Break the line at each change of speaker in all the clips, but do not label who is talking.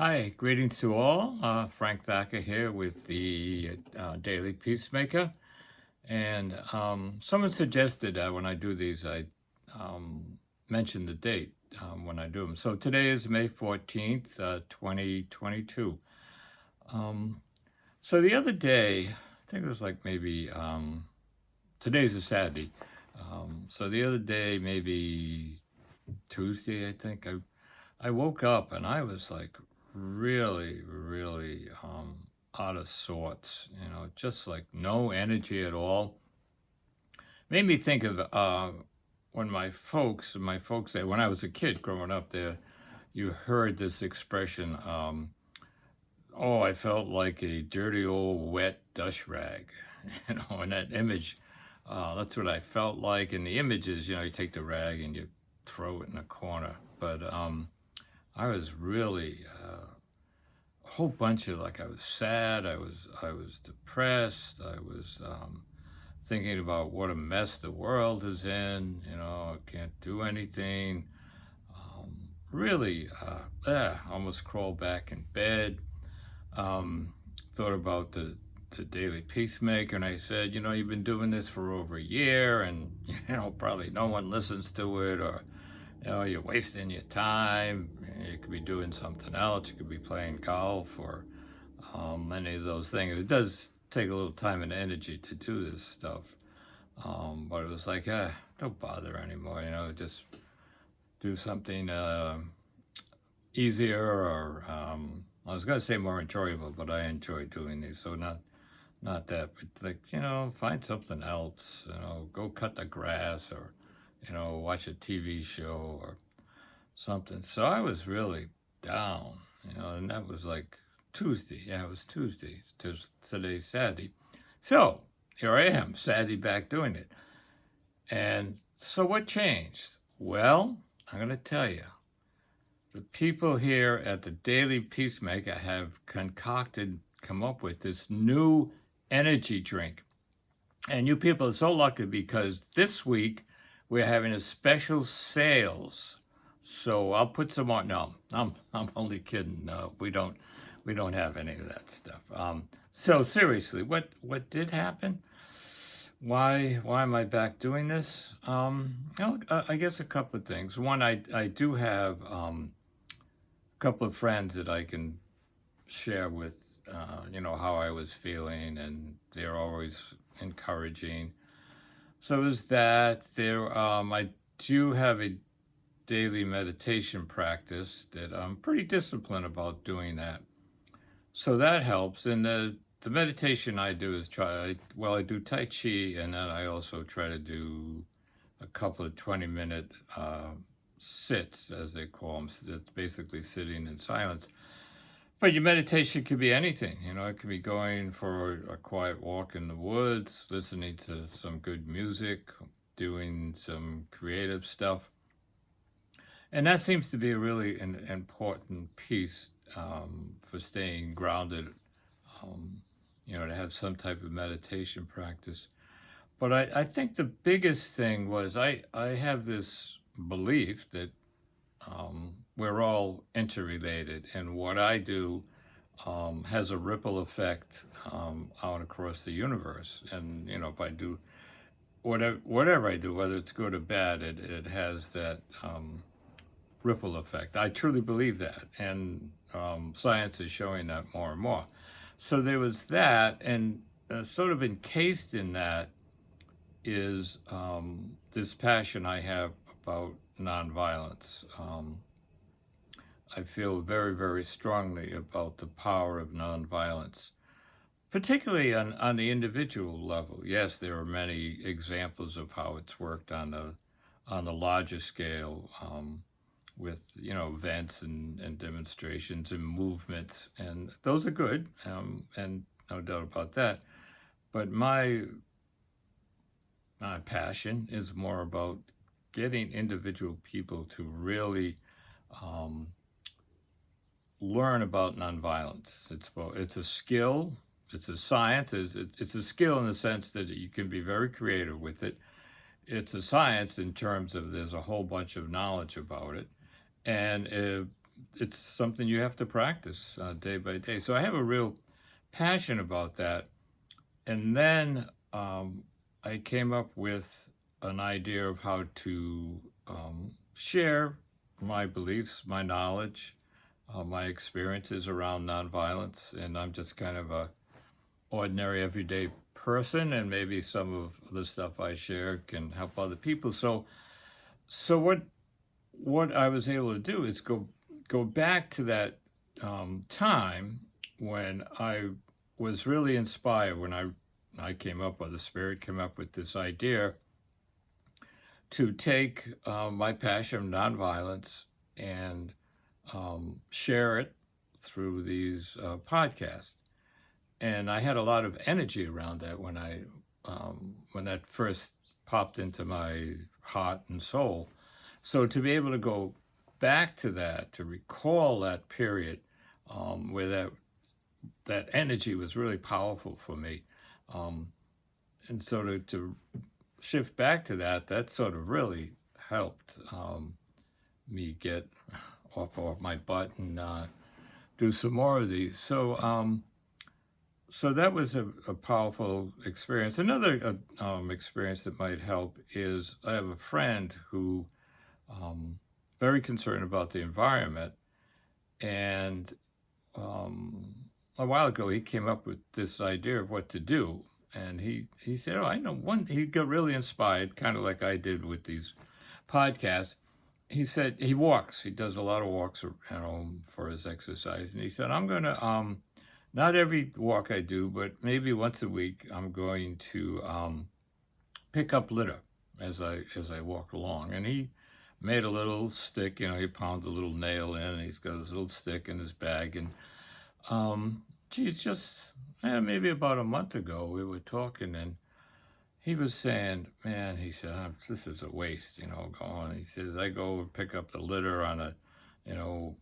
Hi, greetings to all. Frank Thacker here with the Daily Peacemaker. And someone suggested that when I do these, I mention the date when I do them. So today is May 14th, 2022. Um, so the other day, I think it was like maybe, today's a Saturday. So the other day, maybe Tuesday, I think, I woke up and I was like really out of sorts, just like no energy at all. Made me think of when my folks say when I was a kid growing up there, you heard this expression, oh, I felt like a dirty old wet dish rag, and that image, that's what I felt like. And the image is, you take the rag and you throw it in a corner. But I was really a whole bunch of like I was sad, I was depressed, I was thinking about what a mess the world is in. I can't do anything. Really, almost crawled back in bed. Um, Thought about the Daily Peacemaker, and I said, you've been doing this for over a year, and probably no one listens to it, or you're wasting your time. You could be doing something else. You could be playing golf or any of those things. It does take a little time and energy to do this stuff. But it was like, don't bother anymore. Just do something easier or I was gonna say more enjoyable, but I enjoy doing these, so not that, but like find something else. Go cut the grass or watch a TV show or something. So I was really down, and that was like Tuesday. Yeah, it was Tuesday. Today's Saturday. So here I am, Saturday back doing it. And so what changed? Well, I'm going to tell you. The people here at the Daily Peacemaker have come up with this new energy drink. And you people are so lucky because this week we're having a special sales. So I'll put some on. No, I'm only kidding. No, we don't have any of that stuff. So seriously, what did happen? Why am I back doing this? I guess a couple of things. One, I do have a couple of friends that I can share with, how I was feeling, and they're always encouraging. So is that there? I do have a daily meditation practice that I'm pretty disciplined about doing that. So that helps. And the meditation I do is I do Tai Chi, and then I also try to do a couple of 20-minute sits, as they call them. So that's basically sitting in silence. But your meditation could be anything. It could be going for a quiet walk in the woods, listening to some good music, doing some creative stuff. And that seems to be a really important piece for staying grounded, to have some type of meditation practice. But I think the biggest thing was I have this belief that we're all interrelated, and what I do has a ripple effect out across the universe. And if I do whatever I do, whether it's good or bad, it has that ripple effect. I truly believe that, and science is showing that more and more. So there was that, and sort of encased in that is this passion I have about nonviolence. I feel very, very strongly about the power of nonviolence, particularly on the individual level. Yes, there are many examples of how it's worked on the larger scale, with events and demonstrations and movements, and those are good, and no doubt about that. But my passion is more about getting individual people to really learn about nonviolence. It's a skill. It's a science. It's a skill in the sense that you can be very creative with it. It's a science in terms of there's a whole bunch of knowledge about it. And it's something you have to practice day by day. So I have a real passion about that. And then I came up with an idea of how to share my beliefs, my knowledge, my experiences around nonviolence, and I'm just kind of a ordinary, everyday person, and maybe some of the stuff I share can help other people. So what I was able to do is go back to that time when I was really inspired when I came up, or the spirit came up with this idea to take my passion of nonviolence and share it through these podcasts. And I had a lot of energy around that when that first popped into my heart and soul. So to be able to go back to that, to recall that period where that energy was really powerful for me, and so to shift back to that sort of really helped me get off my butt and do some more of these. So that was a powerful experience. Another experience that might help is I have a friend who very concerned about the environment, and a while ago he came up with this idea of what to do, and he said, "Oh, I know one." He got really inspired, kind of like I did with these podcasts. He said he walks. He does a lot of walks, for his exercise, and he said, "I'm gonna not every walk I do, but maybe once a week, I'm going to pick up litter as I walk along." And he made a little stick, he pounded a little nail in, and he's got his little stick in his bag. And geez, just maybe about a month ago, we were talking, and he was saying, "Man," he said, "this is a waste, going." He says, "I go and pick up the litter on a,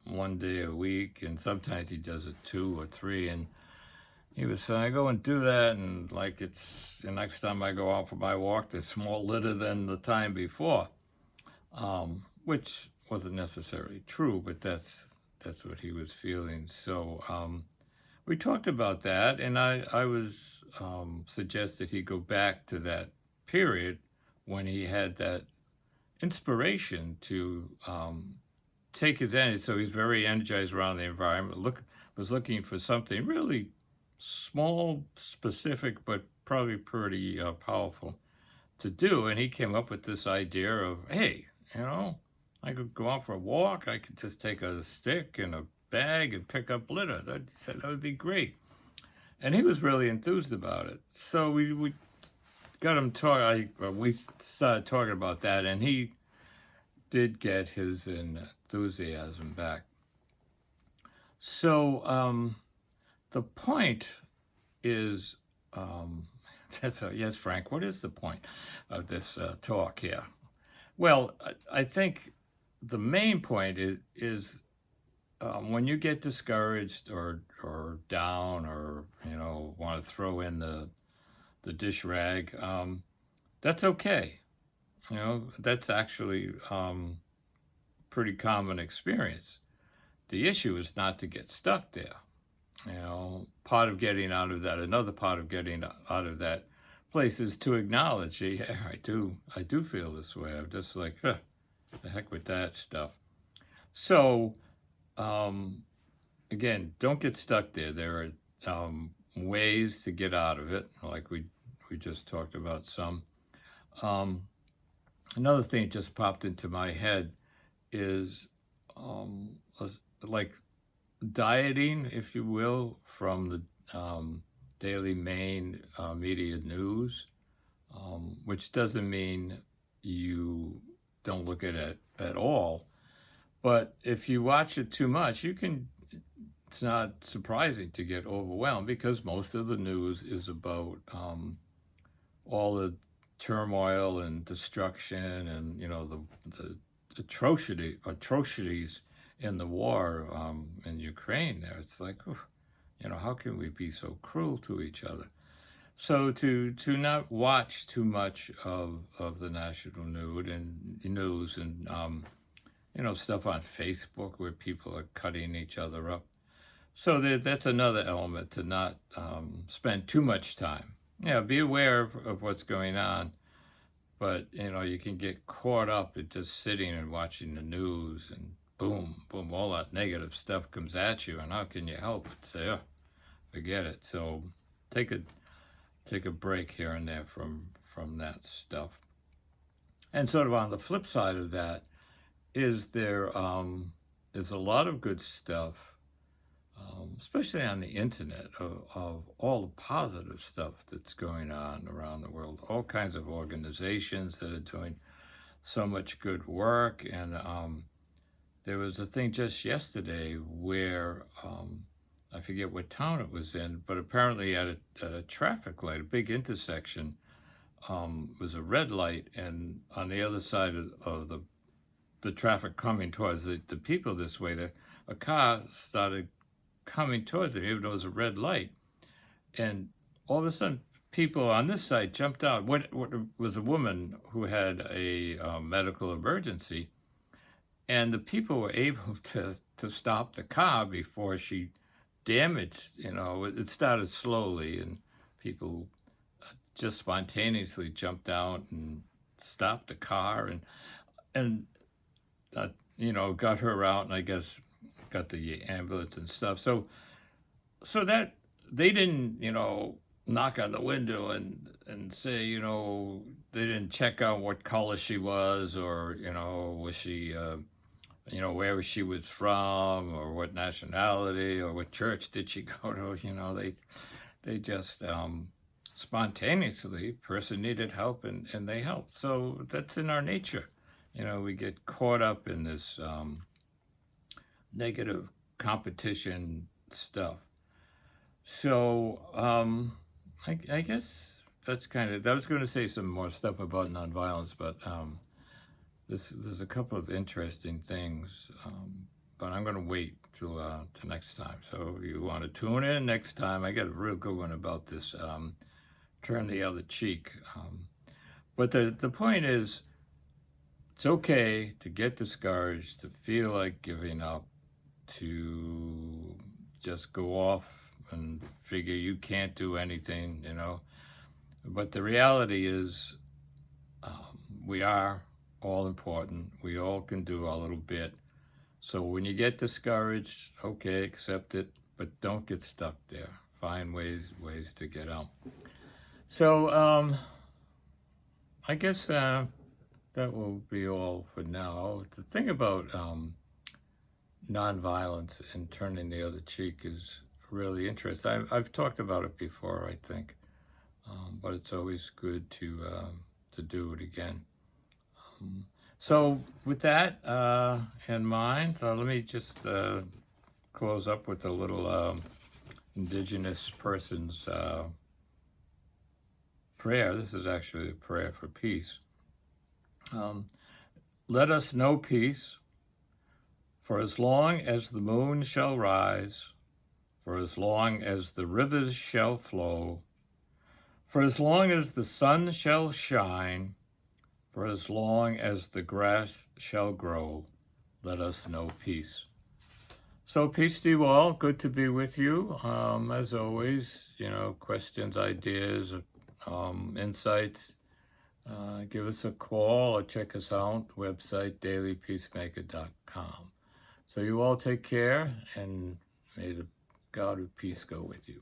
one day a week, and sometimes he does it 2 or 3." And he was saying, "I go and do that, and like it's the next time I go out for my walk, there's more litter than the time before," which wasn't necessarily true, but that's what he was feeling. So we talked about that, and I was suggested he go back to that period when he had that inspiration to take his energy. So he's very energized around the environment. Was looking for something really small, specific, but probably pretty powerful to do. And he came up with this idea of, hey, I could go out for a walk. I could just take a stick and a bag and pick up litter. He said that would be great. And he was really enthused about it. So we got him talking. We started talking about that, and he did get his enthusiasm back. So the point is, yes, Frank, what is the point of this talk here? Well, I think the main point is when you get discouraged or down, or want to throw in the dish rag, that's okay. That's actually pretty common experience. The issue is not to get stuck there. Part of getting out of that, another part of getting out of that place is to acknowledge, yeah, I do feel this way. I'm just like, the heck with that stuff. So, again, don't get stuck there. There are ways to get out of it, like we just talked about some. Another thing that just popped into my head is like dieting, if you will, from the daily main media news, which doesn't mean you don't look at it at all. But if you watch it too much, it's not surprising to get overwhelmed, because most of the news is about all the turmoil and destruction and, the atrocities in the war in Ukraine there. It's like, how can we be so cruel to each other? So to not watch too much of the national news and stuff on Facebook where people are cutting each other up. So that's another element to not spend too much time. Yeah, be aware of what's going on, but you can get caught up in just sitting and watching the news, and boom, boom, all that negative stuff comes at you, and how can you help it? Say, oh, forget it. So take a break here and there from that stuff. And sort of on the flip side of that is there's a lot of good stuff, especially on the internet, of all the positive stuff that's going on around the world. All kinds of organizations that are doing so much good work. And there was a thing just yesterday where I forget what town it was in, but apparently at a traffic light, a big intersection, was a red light, and on the other side of the traffic coming towards the people this way, a car started coming towards it, even though it was a red light. And all of a sudden, people on this side jumped out. What was a woman who had a medical emergency, and the people were able to stop the car before she damaged. It started slowly, and people just spontaneously jumped out and stopped the car, and got her out, and I guess got the ambulance and stuff. So that they didn't, knock on the window and say, they didn't check out what color she was, or, was she, where she was from, or what nationality, or what church did she go to. They just spontaneously, person needed help, and they helped. So that's in our nature. We get caught up in this negative competition stuff. So I guess that's I was going to say some more stuff about nonviolence, but there's a couple of interesting things, but I'm going to wait till next time. So you want to tune in next time. I got a real good one about this turn the other cheek. But the point is, it's okay to get discouraged, to feel like giving up, to just go off and figure you can't do anything, But the reality is, we are all important. We all can do a little bit. So when you get discouraged, okay, accept it, but don't get stuck there. Find ways to get out. So I guess that will be all for now. The thing about nonviolence and turning the other cheek is really interesting. I've talked about it before, I think, but it's always good to do it again. So with that in mind, let me just close up with a little Indigenous person's prayer. This is actually a prayer for peace. Let us know peace, for as long as the moon shall rise, for as long as the rivers shall flow, for as long as the sun shall shine, for as long as the grass shall grow, let us know peace. So peace to you all. Good to be with you. As always, questions, ideas, insights, give us a call or check us out, website dailypeacemaker.com. So you all take care, and may the God of peace go with you.